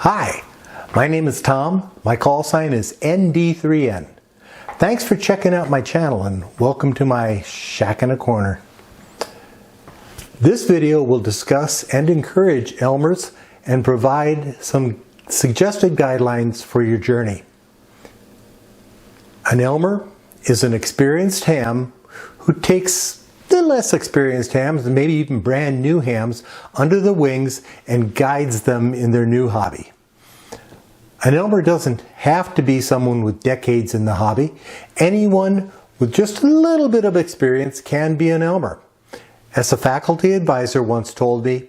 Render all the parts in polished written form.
Hi, my name is Tom. My call sign is ND3N. Thanks for checking out my channel and welcome to my shack in a corner. This video will discuss and encourage Elmers and provide some suggested guidelines for your journey. An Elmer is an experienced ham who takes the less experienced hams, and maybe even brand new hams, under the wings and guides them in their new hobby. An Elmer doesn't have to be someone with decades in the hobby. Anyone with just a little bit of experience can be an Elmer. As a faculty advisor once told me,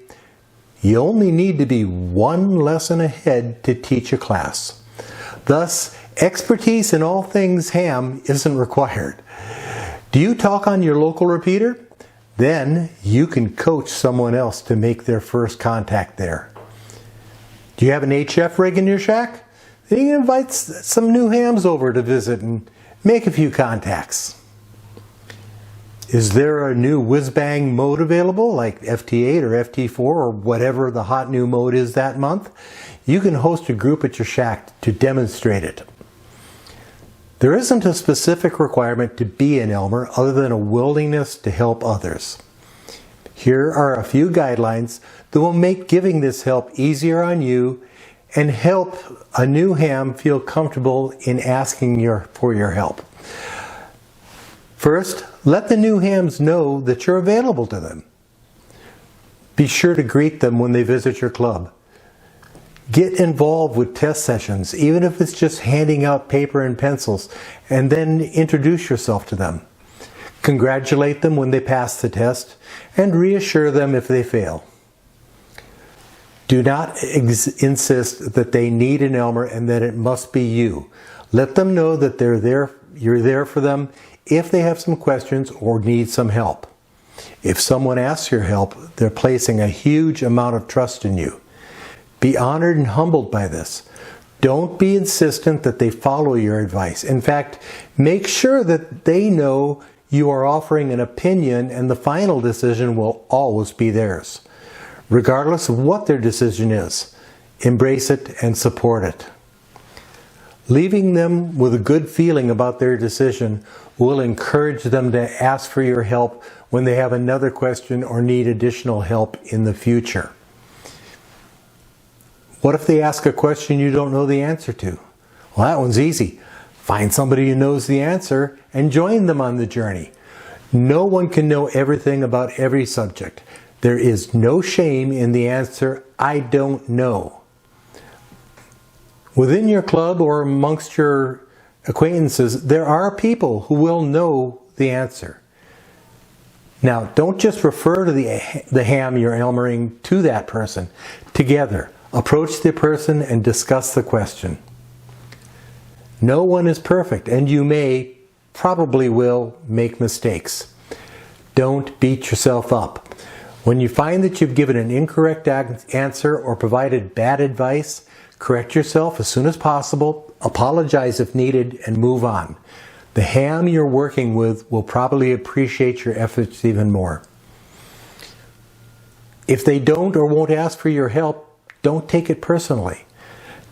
you only need to be one lesson ahead to teach a class. Thus, expertise in all things ham isn't required. Do you talk on your local repeater? Then you can coach someone else to make their first contact there. Do you have an HF rig in your shack? Then you can invite some new hams over to visit and make a few contacts. Is there a new whiz-bang mode available, like FT8 or FT4 or whatever the hot new mode is that month? You can host a group at your shack to demonstrate it. There isn't a specific requirement to be an Elmer other than a willingness to help others. Here are a few guidelines that will make giving this help easier on you and help a new ham feel comfortable in asking for your help. First, let the new hams know that you're available to them. Be sure to greet them when they visit your club. Get involved with test sessions, even if it's just handing out paper and pencils, and then introduce yourself to them. Congratulate them when they pass the test, and reassure them if they fail. Do not insist that they need an Elmer and that it must be you. Let them know that you're there for them if they have some questions or need some help. If someone asks your help, they're placing a huge amount of trust in you. Be honored and humbled by this. Don't be insistent that they follow your advice. In fact, make sure that they know you are offering an opinion and the final decision will always be theirs. Regardless of what their decision is, embrace it and support it. Leaving them with a good feeling about their decision will encourage them to ask for your help when they have another question or need additional help in the future. What if they ask a question you don't know the answer to? Well, that one's easy. Find somebody who knows the answer and join them on the journey. No one can know everything about every subject. There is no shame in the answer, I don't know. Within your club or amongst your acquaintances, there are people who will know the answer. Now, don't just refer to the ham you're Elmering to that person. Together, approach the person and discuss the question. No one is perfect, and you probably will make mistakes. Don't beat yourself up. When you find that you've given an incorrect answer or provided bad advice, correct yourself as soon as possible, apologize if needed, and move on. The ham you're working with will probably appreciate your efforts even more. If they don't or won't ask for your help, don't take it personally.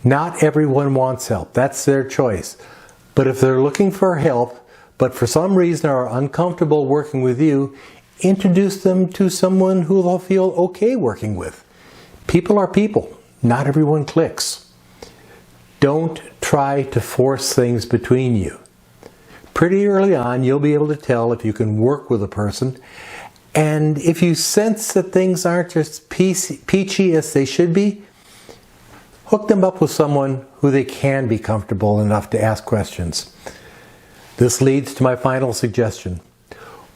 Not everyone wants help. That's their choice. But if they're looking for help, but for some reason are uncomfortable working with you, introduce them to someone who they'll feel okay working with. People are people. Not everyone clicks. Don't try to force things between you. Pretty early on, you'll be able to tell if you can work with a person. And if you sense that things aren't just peachy as they should be, hook them up with someone who they can be comfortable enough to ask questions. This leads to my final suggestion.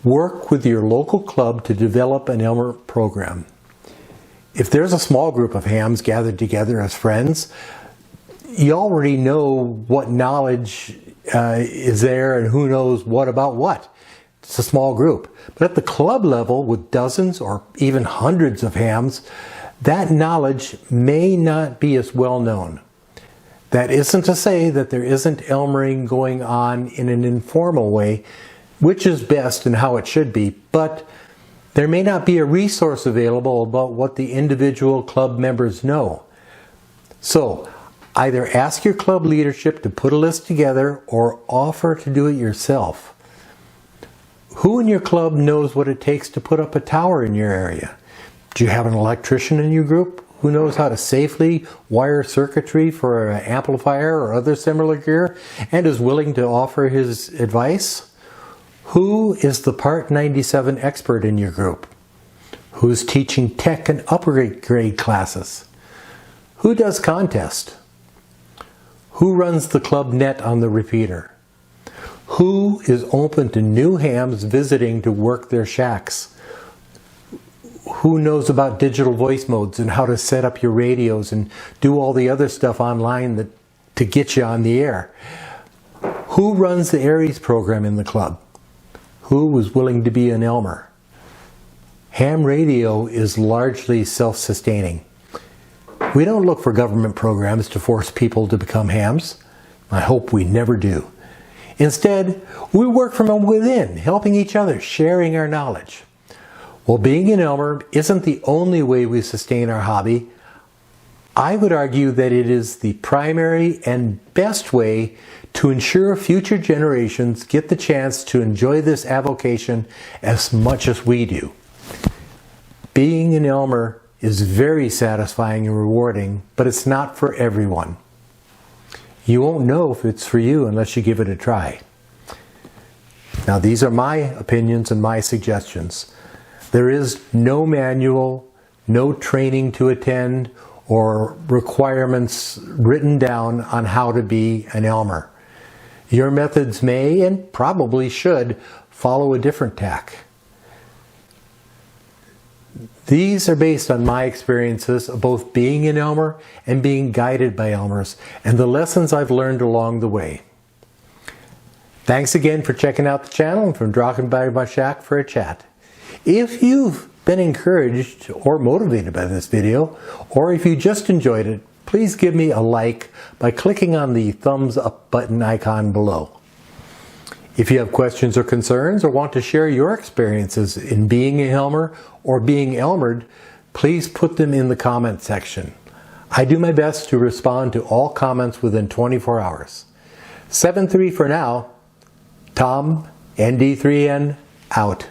Work with your local club to develop an Elmer program. If there's a small group of hams gathered together as friends, you already know what knowledge is there and who knows what about what. It's a small group. But at the club level, with dozens or even hundreds of hams, that knowledge may not be as well known. That isn't to say that there isn't Elmering going on in an informal way, which is best and how it should be, but there may not be a resource available about what the individual club members know. So, either ask your club leadership to put a list together or offer to do it yourself. Who in your club knows what it takes to put up a tower in your area? Do you have an electrician in your group who knows how to safely wire circuitry for an amplifier or other similar gear and is willing to offer his advice? Who is the Part 97 expert in your group? Who's teaching tech and upgrade classes? Who does contests? Who runs the club net on the repeater? Who is open to new hams visiting to work their shacks? Who knows about digital voice modes and how to set up your radios and do all the other stuff online to get you on the air? Who runs the Aries program in the club? Who is willing to be an Elmer? Ham radio is largely self-sustaining. We don't look for government programs to force people to become hams. I hope we never do. Instead, we work from within, helping each other, sharing our knowledge. While being an Elmer isn't the only way we sustain our hobby, I would argue that it is the primary and best way to ensure future generations get the chance to enjoy this avocation as much as we do. Being an Elmer is very satisfying and rewarding, but it's not for everyone. You won't know if it's for you unless you give it a try. Now, these are my opinions and my suggestions. There is no manual, no training to attend, or requirements written down on how to be an Elmer. Your methods may, and probably should, follow a different tack. These are based on my experiences of both being an Elmer and being guided by Elmers and the lessons I've learned along the way. Thanks again for checking out the channel and for dropping by my shack for a chat. If you've been encouraged or motivated by this video, or if you just enjoyed it, please give me a like by clicking on the thumbs up button icon below. If you have questions or concerns or want to share your experiences in being a Elmer or being Elmered, please put them in the comment section. I do my best to respond to all comments within 24 hours. 7-3 for now. Tom, ND3N, out.